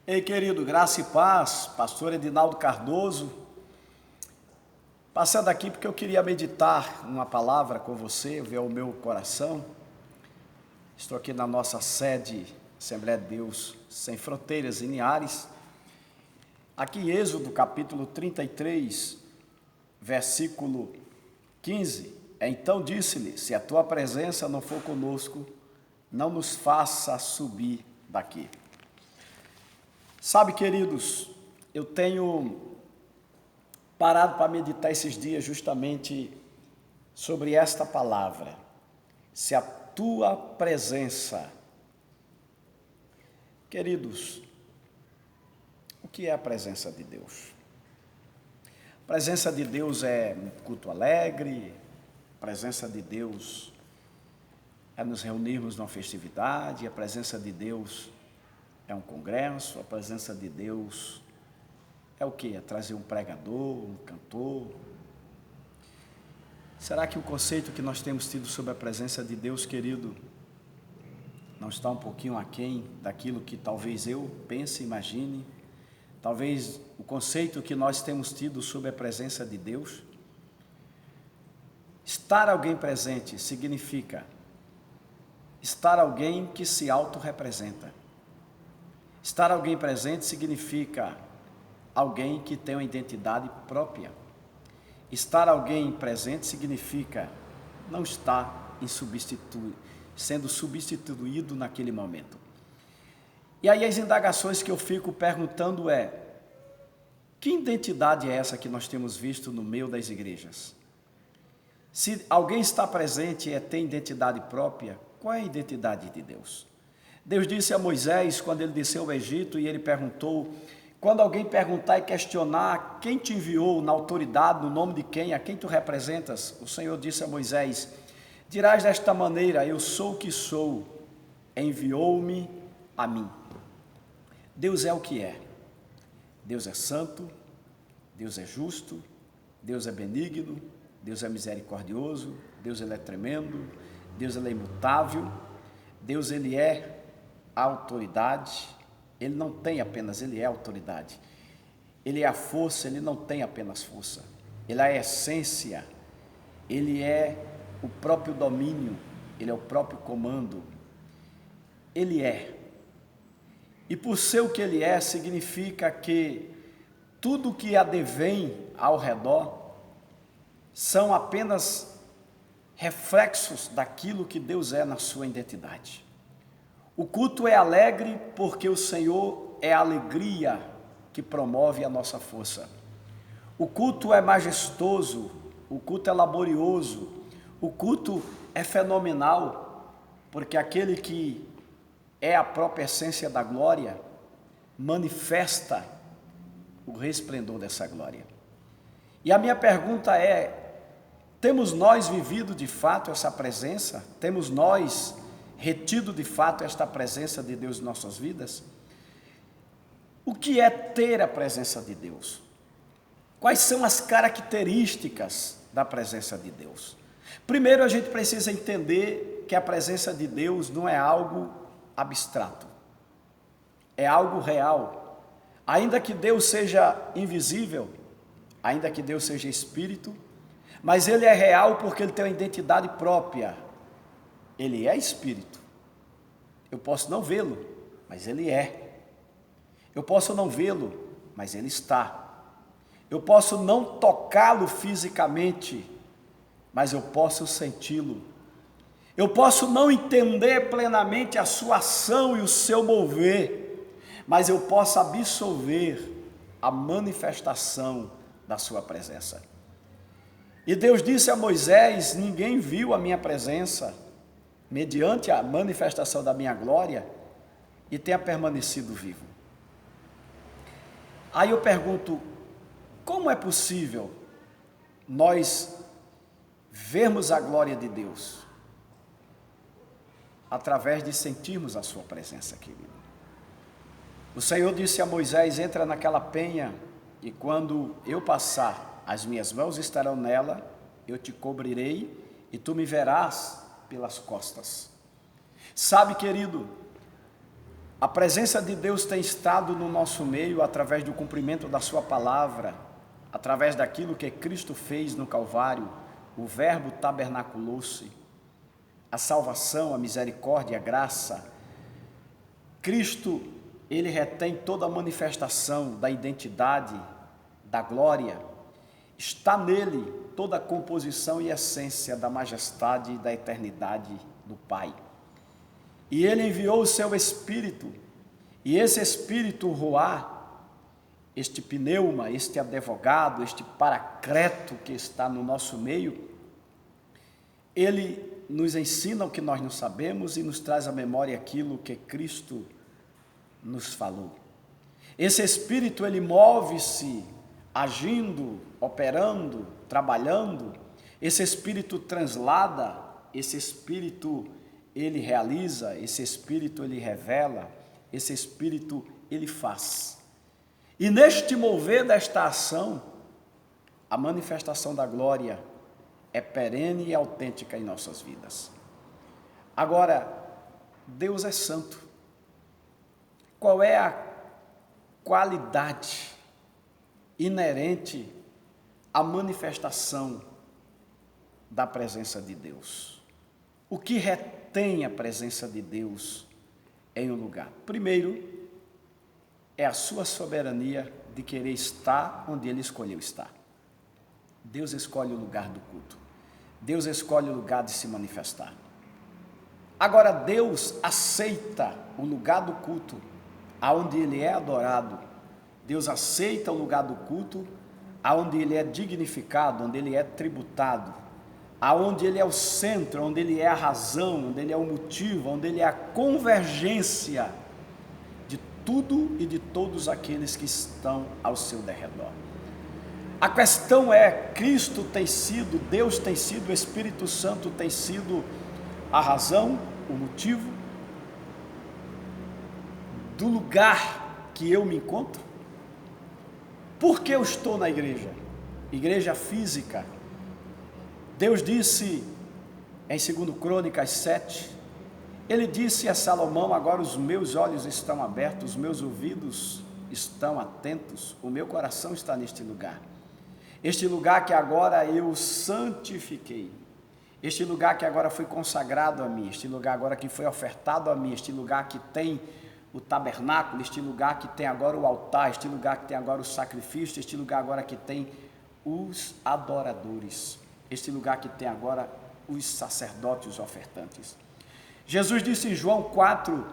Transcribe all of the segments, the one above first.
Ei, querido, graça e paz, pastor Edinaldo Cardoso, passando aqui porque eu queria meditar numa palavra com você, ver o meu coração. Estou aqui na nossa sede, Assembleia de Deus Sem Fronteiras, em Linhares. Aqui em Êxodo, capítulo 33, versículo 15, então disse-lhe, se a tua presença não for conosco, não nos faça subir daqui. Sabe, queridos, eu tenho parado para meditar esses dias justamente sobre esta palavra. Se a tua presença... Queridos, o que é a presença de Deus? A presença de Deus é um culto alegre, a presença de Deus é nos reunirmos numa festividade, a presença de Deus é um congresso, a presença de Deus é o quê? É trazer um pregador, um cantor. Será que o conceito que nós temos tido sobre a presença de Deus, querido, não está um pouquinho aquém daquilo que talvez eu pense, imagine? Talvez o conceito que nós temos tido sobre a presença de Deus? Estar alguém presente significa estar alguém que se autorrepresenta. Estar alguém presente significa alguém que tem uma identidade própria. Estar alguém presente significa não estar sendo substituído naquele momento. E aí as indagações que eu fico perguntando é, que identidade é essa que nós temos visto no meio das igrejas? Se alguém está presente e tem identidade própria, qual é a identidade de Deus? Deus disse a Moisés, quando ele desceu ao Egito, e ele perguntou, quando alguém perguntar e questionar quem te enviou na autoridade, no nome de quem, a quem tu representas, o Senhor disse a Moisés, dirás desta maneira, eu sou o que sou, enviou-me a mim. Deus é o que é. Deus é santo, Deus é justo, Deus é benigno, Deus é misericordioso, Deus ele é tremendo, Deus ele é imutável, Deus ele é a autoridade, ele não tem apenas, ele é a autoridade. Ele é a força, ele não tem apenas força. Ele é a essência, ele é o próprio domínio, ele é o próprio comando. Ele é. E por ser o que ele é, significa que tudo que advém ao redor são apenas reflexos daquilo que Deus é na sua identidade. O culto é alegre porque o Senhor é a alegria que promove a nossa força. O culto é majestoso, o culto é laborioso, o culto é fenomenal, porque aquele que é a própria essência da glória manifesta o resplendor dessa glória. E a minha pergunta é, temos nós vivido de fato essa presença? Temos nós retido de fato esta presença de Deus em nossas vidas? O que é ter a presença de Deus? Quais são as características da presença de Deus? Primeiro, a gente precisa entender que a presença de Deus não é algo abstrato, é algo real. Ainda que Deus seja invisível, ainda que Deus seja espírito, mas ele é real porque ele tem uma identidade própria. Ele é espírito. Eu posso não vê-lo, mas ele é. Eu posso não vê-lo, mas ele está. Eu posso não tocá-lo fisicamente, mas eu posso senti-lo. Eu posso não entender plenamente a sua ação e o seu mover, mas eu posso absorver a manifestação da sua presença. E Deus disse a Moisés, ninguém viu a minha presença, mediante a manifestação da minha glória, e tenha permanecido vivo. Aí eu pergunto, como é possível nós vermos a glória de Deus? Através de sentirmos a sua presença, querido. O Senhor disse a Moisés, entra naquela penha, e quando eu passar, as minhas mãos estarão nela, eu te cobrirei, e tu me verás pelas costas. Sabe, querido, A presença de Deus tem estado no nosso meio através do cumprimento da sua palavra, através daquilo que Cristo fez no Calvário. O Verbo tabernaculou-se, a salvação, a misericórdia, a graça. Cristo, ele retém toda a manifestação da identidade, da glória. Está nele toda a composição e essência da majestade e da eternidade do Pai. E ele enviou o seu Espírito, e esse Espírito Ruá, este pneuma, este advogado, este paracleto que está no nosso meio, ele nos ensina o que nós não sabemos e nos traz à memória aquilo que Cristo nos falou. Esse Espírito, ele move-se, agindo, operando, trabalhando. Esse Espírito translada, esse Espírito, ele realiza, esse Espírito, ele revela, esse Espírito, ele faz. E neste mover desta ação, a manifestação da glória é perene e autêntica em nossas vidas. Agora, Deus é santo. Qual é a qualidade inerente à manifestação da presença de Deus? O que retém a presença de Deus em um lugar? Primeiro, é a sua soberania de querer estar onde Ele escolheu estar. Deus escolhe o lugar do culto. Deus escolhe o lugar de se manifestar. Agora, Deus aceita o lugar do culto, aonde Ele é adorado. Deus aceita o lugar do culto, aonde Ele é dignificado, onde Ele é tributado, aonde Ele é o centro, onde Ele é a razão, onde Ele é o motivo, onde Ele é a convergência de tudo e de todos aqueles que estão ao seu derredor. A questão é, Cristo tem sido, Deus tem sido, o Espírito Santo tem sido a razão, o motivo do lugar que eu me encontro? Por que eu estou na igreja? Igreja física. Deus disse em 2 Crônicas 7, Ele disse a Salomão: agora os meus olhos estão abertos, os meus ouvidos estão atentos, o meu coração está neste lugar. Este lugar que agora eu santifiquei, este lugar que agora foi consagrado a mim, este lugar agora que foi ofertado a mim, este lugar que tem o tabernáculo, este lugar que tem agora o altar, este lugar que tem agora o sacrifício, este lugar agora que tem os adoradores, este lugar que tem agora os sacerdotes, os ofertantes. Jesus disse em João 4,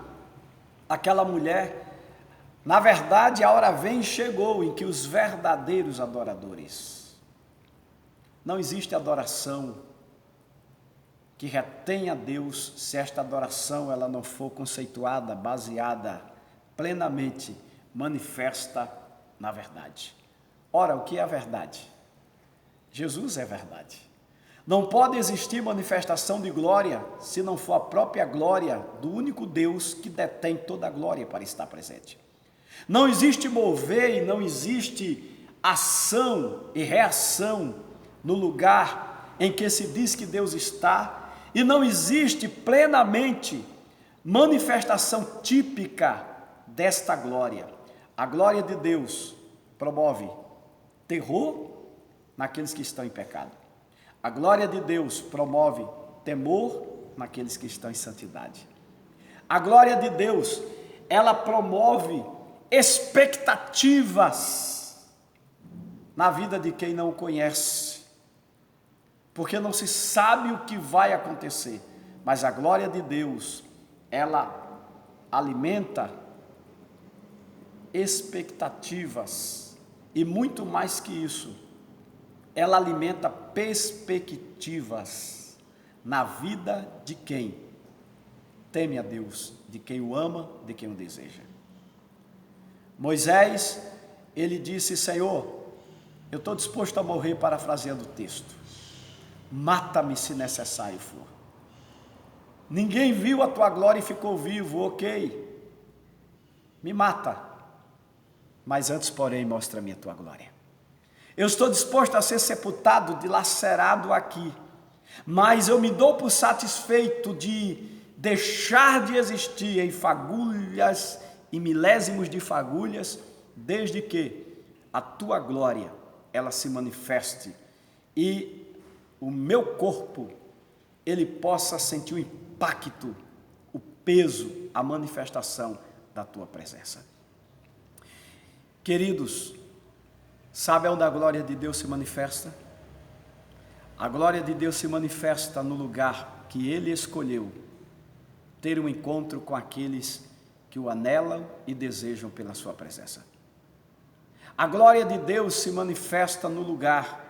aquela mulher: na verdade a hora vem e chegou em que os verdadeiros adoradores, não existe adoração que retenha Deus se esta adoração ela não for conceituada, baseada, plenamente manifesta na verdade. Ora, o que é a verdade? Jesus é verdade. Não pode existir manifestação de glória se não for a própria glória do único Deus que detém toda a glória para estar presente. Não existe mover e não existe ação e reação no lugar em que se diz que Deus está, e não existe plenamente manifestação típica desta glória. A glória de Deus promove terror naqueles que estão em pecado. A glória de Deus promove temor naqueles que estão em santidade. A glória de Deus, ela promove expectativas na vida de quem não o conhece, porque não se sabe o que vai acontecer, mas a glória de Deus, ela alimenta expectativas, e muito mais que isso, ela alimenta perspectivas na vida de quem teme a Deus, de quem o ama, de quem o deseja. Moisés, ele disse: Senhor, eu estou disposto a morrer, parafraseando o texto, mata-me se necessário for. Ninguém viu a tua glória e ficou vivo, ok, me mata, mas antes, porém, mostra-me a tua glória. Eu estou disposto a ser sepultado, dilacerado aqui, mas eu me dou por satisfeito de deixar de existir em fagulhas e milésimos de fagulhas, desde que a tua glória, ela se manifeste e o meu corpo, ele possa sentir o impacto, o peso, a manifestação da tua presença. Queridos, sabe onde a glória de Deus se manifesta? A glória de Deus se manifesta no lugar que Ele escolheu, ter um encontro com aqueles que o anelam e desejam pela sua presença. A glória de Deus se manifesta no lugar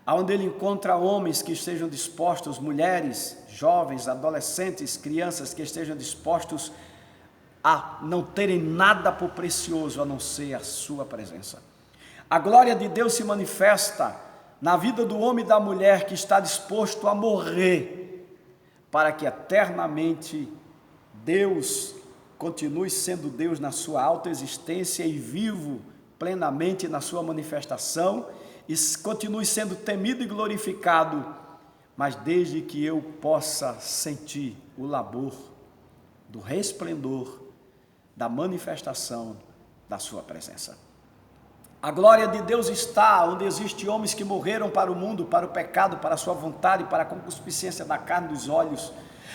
onde Ele encontra homens que estejam dispostos, mulheres, jovens, adolescentes, crianças que estejam dispostos a não terem nada por precioso a não ser a sua presença. A glória de Deus se manifesta na vida do homem e da mulher que está disposto a morrer para que eternamente Deus continue sendo Deus na sua autoexistência e vivo plenamente na sua manifestação e continue sendo temido e glorificado, mas desde que eu possa sentir o labor do resplendor da manifestação da sua presença. A glória de Deus está onde existem homens que morreram para o mundo, para o pecado, para a sua vontade, para a concupiscência da carne dos olhos.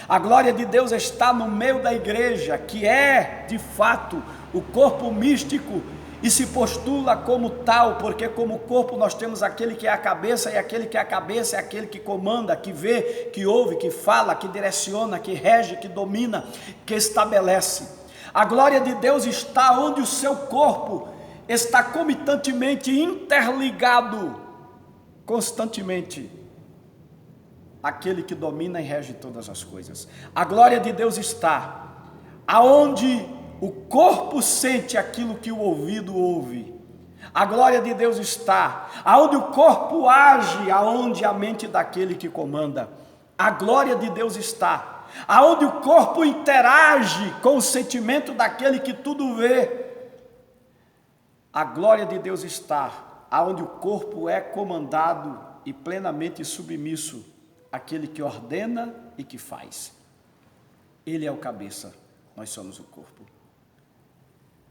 A glória de Deus está no meio da igreja, que é, de fato, o corpo místico e se postula como tal, porque como corpo nós temos aquele que é a cabeça, e aquele que é a cabeça é aquele que comanda, que vê, que ouve, que fala, que direciona, que rege, que domina, que estabelece. A glória de Deus está onde o seu corpo está comitantemente interligado, constantemente, aquele que domina e rege todas as coisas. A glória de Deus está aonde o corpo sente aquilo que o ouvido ouve. A glória de Deus está aonde o corpo age, aonde a mente daquele que comanda. A glória de Deus está aonde o corpo interage com o sentimento daquele que tudo vê. A glória de Deus está aonde o corpo é comandado e plenamente submisso àquele que ordena e que faz. Ele é o cabeça, nós somos o corpo.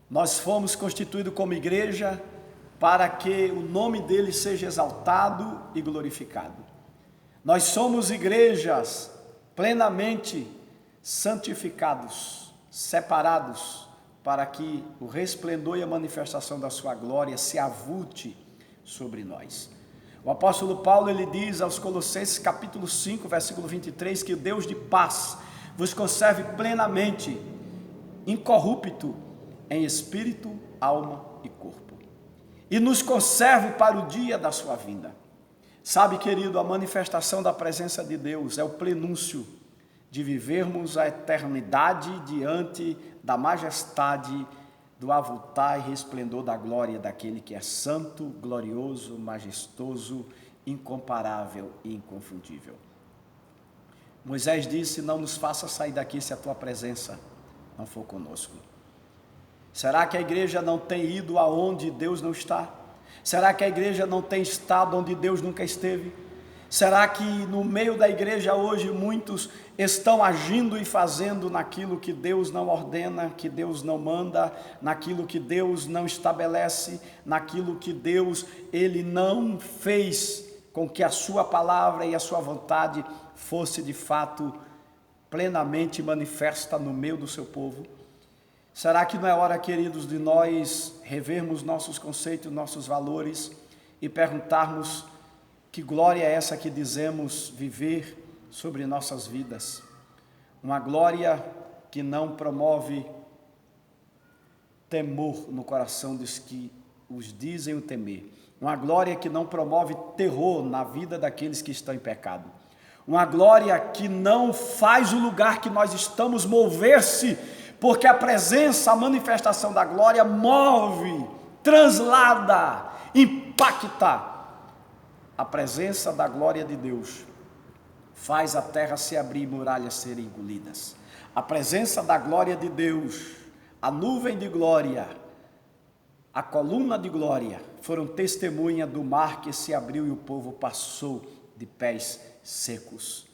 Nós fomos constituídos como igreja para que o nome dele seja exaltado e glorificado. Nós somos igrejas plenamente santificados, separados, para que o resplendor e a manifestação da sua glória se avulte sobre nós. O apóstolo Paulo, ele diz aos Colossenses capítulo 5, versículo 23, que o Deus de paz vos conserve plenamente, incorrupto, em espírito, alma e corpo, e nos conserve para o dia da sua vinda. Sabe, querido, a manifestação da presença de Deus é o prenúncio de vivermos a eternidade diante da majestade, do avultar e resplendor da glória daquele que é santo, glorioso, majestoso, incomparável e inconfundível. Moisés disse: não nos faça sair daqui se a tua presença não for conosco. Será que a igreja não tem ido aonde Deus não está? Será que a igreja não tem estado onde Deus nunca esteve? Será que no meio da igreja hoje muitos estão agindo e fazendo naquilo que Deus não ordena, que Deus não manda, naquilo que Deus não estabelece, naquilo que Deus, ele não fez com que a sua palavra e a sua vontade fosse de fato plenamente manifesta no meio do seu povo? Será que não é hora, queridos, de nós revermos nossos conceitos, nossos valores e perguntarmos que glória é essa que dizemos viver sobre nossas vidas? Uma glória que não promove temor no coração dos que os dizem o temer. Uma glória que não promove terror na vida daqueles que estão em pecado. Uma glória que não faz o lugar que nós estamos mover-se, porque a presença, a manifestação da glória move, translada, impacta. A presença da glória de Deus faz a terra se abrir e muralhas serem engolidas. A presença da glória de Deus, a nuvem de glória, a coluna de glória, foram testemunha do mar que se abriu e o povo passou de pés secos.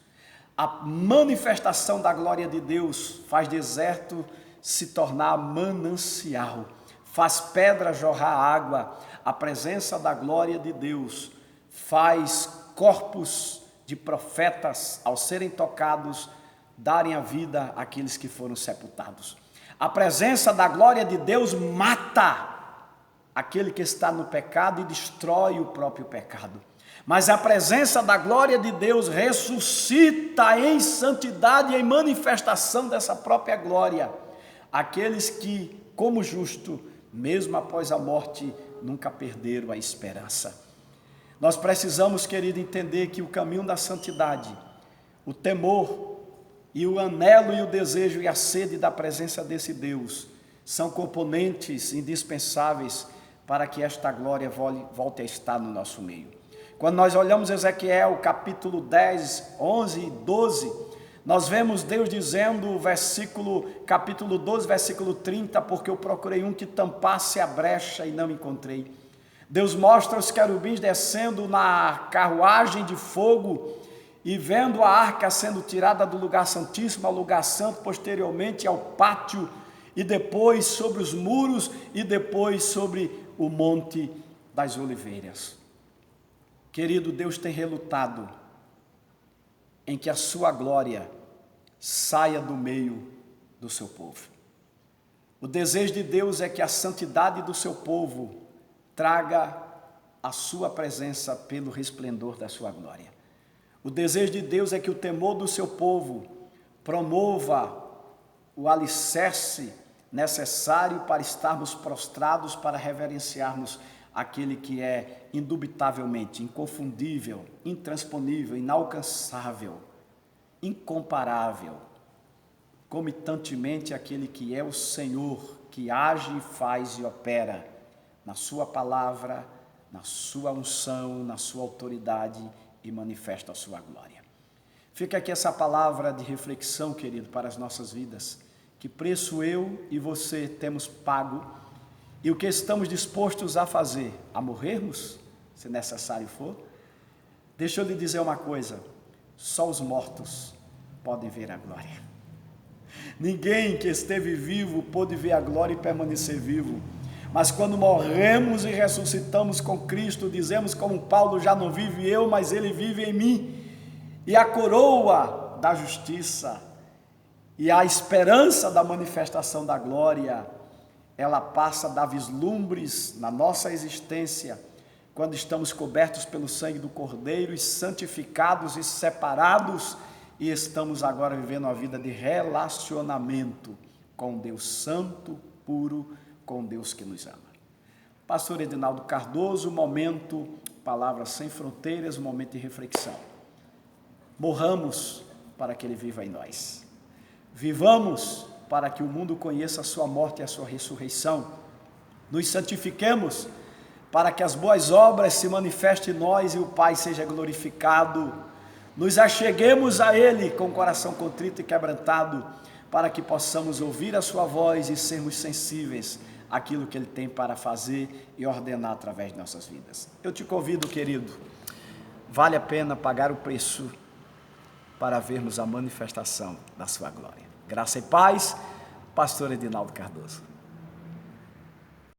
A manifestação da glória de Deus faz deserto se tornar manancial, faz pedra jorrar água. A presença da glória de Deus faz corpos de profetas, ao serem tocados, darem a vida àqueles que foram sepultados. A presença da glória de Deus mata aquele que está no pecado e destrói o próprio pecado. Mas a presença da glória de Deus ressuscita em santidade e em manifestação dessa própria glória aqueles que, como justo, mesmo após a morte, nunca perderam a esperança. Nós precisamos, querido, entender que o caminho da santidade, o temor e o anelo e o desejo e a sede da presença desse Deus são componentes indispensáveis para que esta glória volte a estar no nosso meio. Quando nós olhamos Ezequiel capítulo 10, 11 e 12, nós vemos Deus dizendo, capítulo 12, versículo 30, porque eu procurei um que tampasse a brecha e não encontrei. Deus mostra os querubins descendo na carruagem de fogo e vendo a arca sendo tirada do lugar santíssimo ao lugar santo, posteriormente ao pátio, e depois sobre os muros, e depois sobre o monte das oliveiras. Querido, Deus tem relutado em que a sua glória saia do meio do seu povo. O desejo de Deus é que a santidade do seu povo traga a sua presença pelo resplendor da sua glória. O desejo de Deus é que o temor do seu povo promova o alicerce necessário para estarmos prostrados, para reverenciarmos aquele que é indubitavelmente inconfundível, intransponível, inalcançável, incomparável, comitantemente aquele que é o Senhor, que age, faz e opera na sua palavra, na sua unção, na sua autoridade e manifesta a sua glória. Fica aqui essa palavra de reflexão, querido, para as nossas vidas. Que preço eu e você temos pago e o que estamos dispostos a fazer, a morrermos, se necessário for. Deixa eu lhe dizer uma coisa, só os mortos podem ver a glória. Ninguém que esteve vivo pôde ver a glória e permanecer vivo. Mas quando morremos e ressuscitamos com Cristo, dizemos como Paulo, já não vive eu, mas ele vive em mim. E a coroa da justiça e a esperança da manifestação da glória, ela passa a dar vislumbres na nossa existência, quando estamos cobertos pelo sangue do Cordeiro e santificados e separados, e estamos agora vivendo uma vida de relacionamento com Deus santo, puro, com Deus que nos ama. Pastor Edinaldo Cardoso, momento, palavras sem fronteiras, momento de reflexão. Morramos para que Ele viva em nós. Vivamos para que o mundo conheça a sua morte e a sua ressurreição. Nos santifiquemos para que as boas obras se manifestem em nós e o Pai seja glorificado. Nos acheguemos a Ele com o coração contrito e quebrantado, para que possamos ouvir a sua voz e sermos sensíveis àquilo que Ele tem para fazer e ordenar através de nossas vidas. Eu te convido, querido, vale a pena pagar o preço para vermos a manifestação da sua glória. Graça e paz, pastor Edinaldo Cardoso.